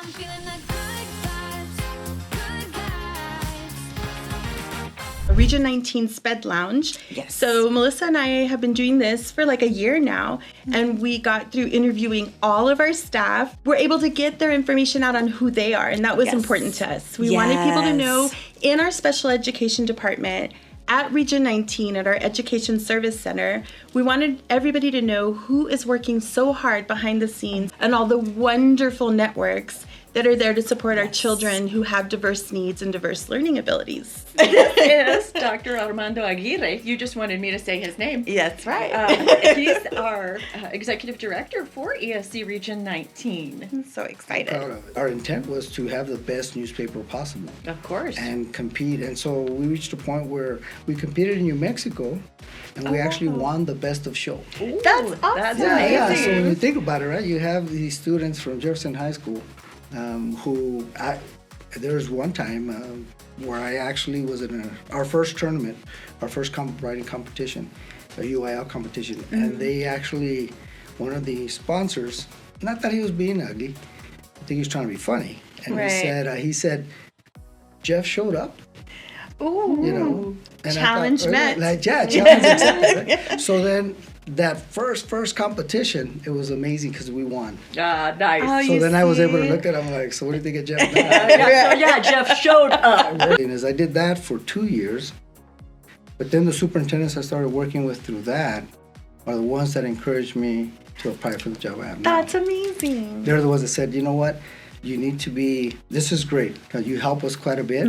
I'm feeling the good vibes, good vibes. Region 19 Sped Lounge. Yes. So Melissa and I have been doing this for like a year now, and we got through interviewing all of our staff. We're able to get their information out on who they are, and that was Yes. important to us. We wanted people to know in our special education department at Region 19 at our Education Service Center, we wanted everybody to know who is working so hard behind the scenes and all the wonderful networks that are there to support our children who have diverse needs and diverse learning abilities. This is Dr. Armando Aguirre. You just wanted me to say his name. That's right. He's our executive director for ESC Region 19. I'm so excited. Proud of it. Our intent was to have the best newspaper possible Of course. and compete. And so we reached a point where we competed in New Mexico, and we actually won the best of show. Ooh, That's awesome. That's Yeah, amazing. so when you think about it, right, you have these students from Jefferson High School there was one time where I actually was in our first tournament, our first writing competition, a UIL competition, and they actually, one of the sponsors, not that he was being ugly, I think he was trying to be funny, and he said, Jeff showed up. Ooh. You know, and Challenge met. Challenge accepted. Right? So then that first competition, it was amazing because we won. Nice. Oh, So you then I was able to see? look at him like, so what do you think of Jeff? yeah, Jeff showed up. And as I did that for 2 years, but then the superintendents I started working with through that are the ones that encouraged me to apply for the job I have now. That's amazing. They're the ones that said, you know what, you need to be, this is great, because you help us quite a bit,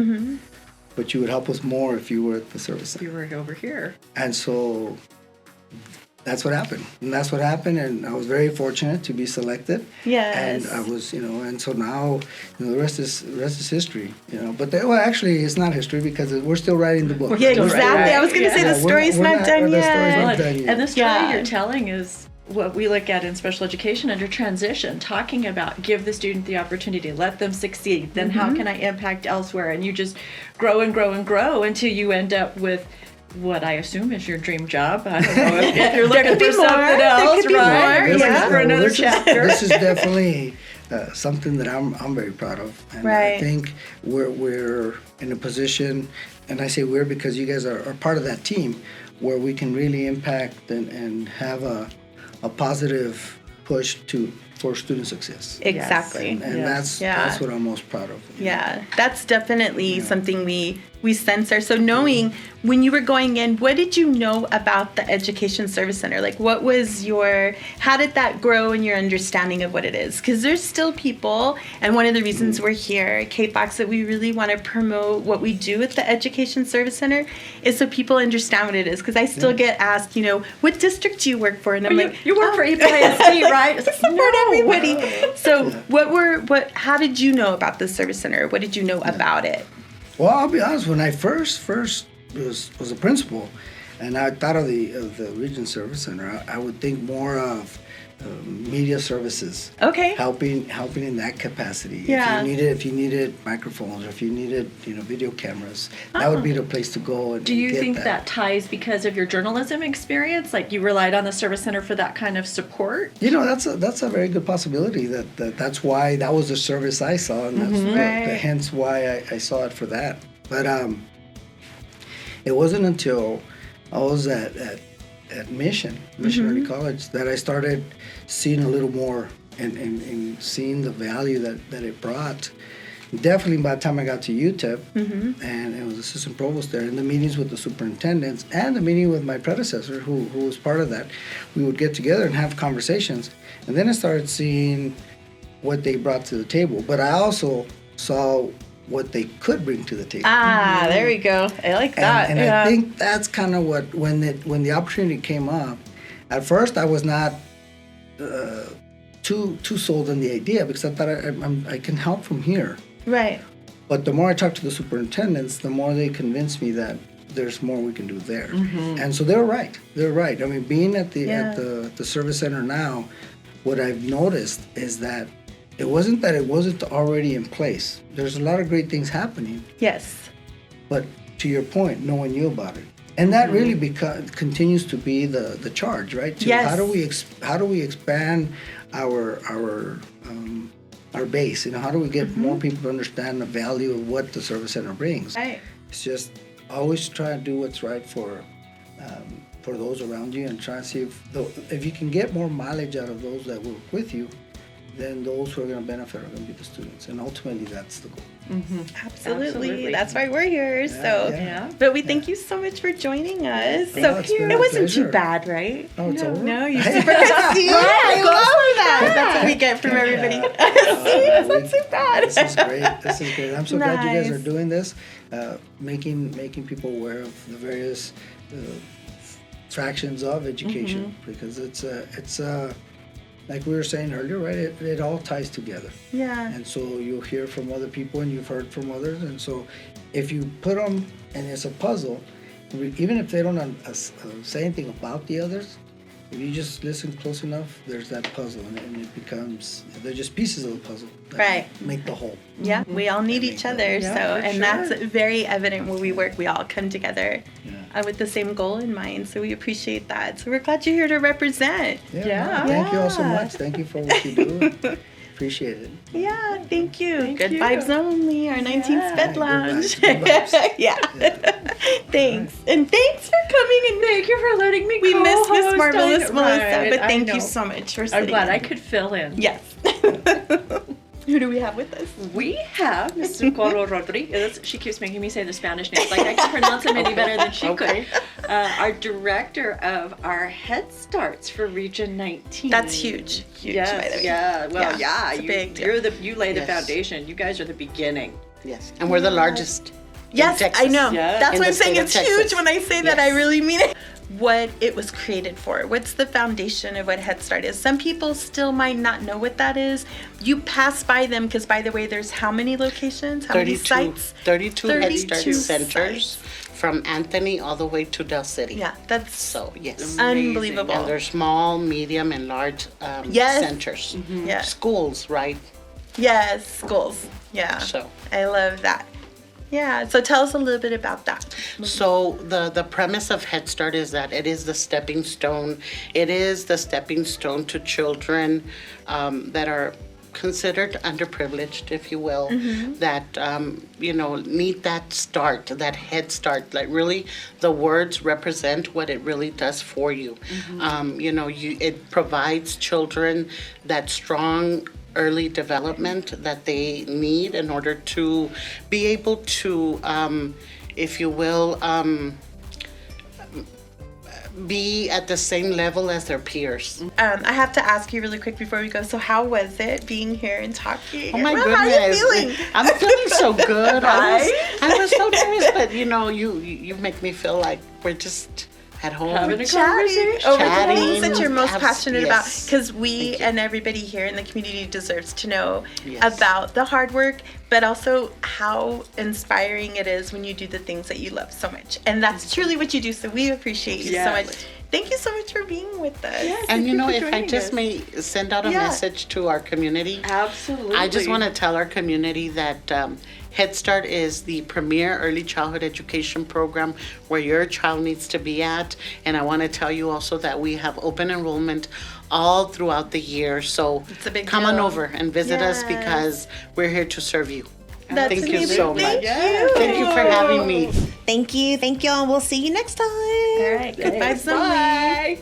but you would help us more if you were at the service center. You were over here. And so that's what happened. And that's what happened. And I was very fortunate to be selected. Yes. And I was, and so now, the rest is history, But actually, it's not history because we're still writing the book. Yeah, We're- exactly. I was going to say the we're story's we're not done the yet. story's not Well, done yet. and the story Yeah. you're telling is what we look at in special education under transition, talking about give the student the opportunity, let them succeed, then how can I impact elsewhere? And you just grow and grow and grow until you end up with what I assume is your dream job. I don't know if you're looking could be for something more. There else, could be right? more, You're yeah. looking for another This is- chapter. This is definitely something that I'm very proud of, and Right. I think we're in a position, and I say we're because you guys are part of that team, where we can really impact and have a positive push for student success. Exactly. And Yes. that's what I'm most proud of. Yeah, that's definitely something we censor. So knowing when you were going in, what did you know about the Education Service Center? Like how did that grow in your understanding of what it is? Because there's still people, and one of the reasons we're here at K-Fox that we really want to promote what we do at the Education Service Center is so people understand what it is. Because I still get asked, what district do you work for? And I'm like, you work for EPISD, right? we support everybody. So how did you know about the service center? What did you know about it? Well, I'll be honest. When I first was a principal, and I thought of the Region Service Center, I would think more of media services. Okay. Helping in that capacity. Yeah. If you needed microphones, or if you needed video cameras, that would be the place to go. And Do you get think that ties because of your journalism experience? Like you relied on the service center for that kind of support? That's a very good possibility. That's why that was the service I saw, and that's Right. hence why I saw it for that. But it wasn't until I was at Mission Early College that I started seeing a little more and seeing the value that it brought. Definitely by the time I got to UTEP, and I was assistant provost there, and the meetings with the superintendents and the meeting with my predecessor, who was part of that, we would get together and have conversations. And then I started seeing what they brought to the table. But I also saw what they could bring to the table. There we go. I like that. And I think that's kind of what, when the opportunity came up, at first I was not too sold on the idea, because I thought I can help from here. Right. But the more I talked to the superintendents, the more they convinced me that there's more we can do there. And so they're right. They're right. I mean, being at the service center now, what I've noticed is that it wasn't already in place. There's a lot of great things happening, Yes. but to your point, no one knew about it. And that really continues to be the charge, right? Yes. How do we expand our our base. How do we get more people to understand the value of what the service center brings? Right. It's just always try to do what's right for those around you, and try to see if you can get more mileage out of those that work with you, then those who are going to benefit are going to be the students, and ultimately that's the goal. Absolutely. That's why we're here. So, Yeah. but we thank you so much for joining us. No, So it's been it a wasn't too pleasure. bad, right? Oh, it's over? No, you're super see, I love that. That's what we get from everybody. See, it's not too bad. This is great. This is great. I'm so glad you guys are Nice. doing this, making people aware of the various fractions of education, because it's like we were saying earlier, right? It all ties together. Yeah. And so you'll hear from other people, and you've heard from others. And so if you put them, and it's a puzzle, even if they don't say anything about the others, if you just listen close enough, there's that puzzle, and it becomes, they're just pieces of the puzzle that Right. make the whole. Yeah, we all need each other. Yeah, So, for and sure. that's very evident where we work. We all come together Yeah. with the same goal in mind. So we appreciate that. So we're glad you're here to represent. Yeah. No, thank you all so Yeah. much. Thank you for what you do. Appreciate it. Yeah, thank you. Thank Good you. vibes only. Our 19th Yeah. Bed Good Lounge. vibes, good vibes. Yeah. Thanks. And thanks for coming. And Thank you for letting me we missed Miss co-host Marvelous on- Melissa, Right, but I thank you know. so much for I'm sitting glad in. I could fill in. Yes. Who do we have with us? We have Mrs. Coro Rodriguez. She keeps making me say the Spanish names. Like I can pronounce them any better than she Okay. could. Our director of our Head Starts for Region 19. That's huge. Huge, Yes, by the way. yeah. Well, yeah. it's a big deal. You lay the Yes. foundation. You guys are the beginning. Yes, and we're the largest. Yes, in Texas. I know. Yeah. That's In why the I'm saying state of it's Texas. huge. When I say that, I Yes. really mean it. What it was created for. What's the foundation of what Head Start is? Some people still might not know what that is. You pass by them because, by the way, there's how many locations? How many 32, sites? 32 Head Start 32 centers from Anthony all the way to Del City. Yeah, that's So, yes. unbelievable. And there's small, medium, and large Yes. centers. Yeah. Schools, right? Yes, schools. Yeah. So. I love that. Yeah. So tell us a little bit about that. So the premise of Head Start is that it is the stepping stone. It is the stepping stone to children that are considered underprivileged, if you will, that need that start, that head start. Like really, the words represent what it really does for you. It provides children that strong early development that they need in order to be able to, if you will, be at the same level as their peers. I have to ask you really quick before we go. So how was it being here and talking? Oh my Well, goodness! How are you feeling? I'm feeling so good. Right? I was so nervous, but you make me feel like we're just at home. Having a Chatting conversation. over the Chatting. things that you're most passionate about, Yes. because we Thank you. and everybody here in the community deserves to know Yes. about the hard work, but also how inspiring it is when you do the things that you love so much. And that's truly what you do, so we appreciate you so Yes. much. Thank you so much for being with us. Yes. And Thank you for if I joining just us. may send out a Yeah. message to our community. Absolutely. I just want to tell our community that Head Start is the premier early childhood education program where your child needs to be at. And I want to tell you also that we have open enrollment all throughout the year. So It's a big come on deal. over and visit us Yes. because we're here to serve you. That's Thank you amazing. so Thank much. you. Thank you for having me. Thank you, and we'll see you next time. All right, good vibes only. Bye.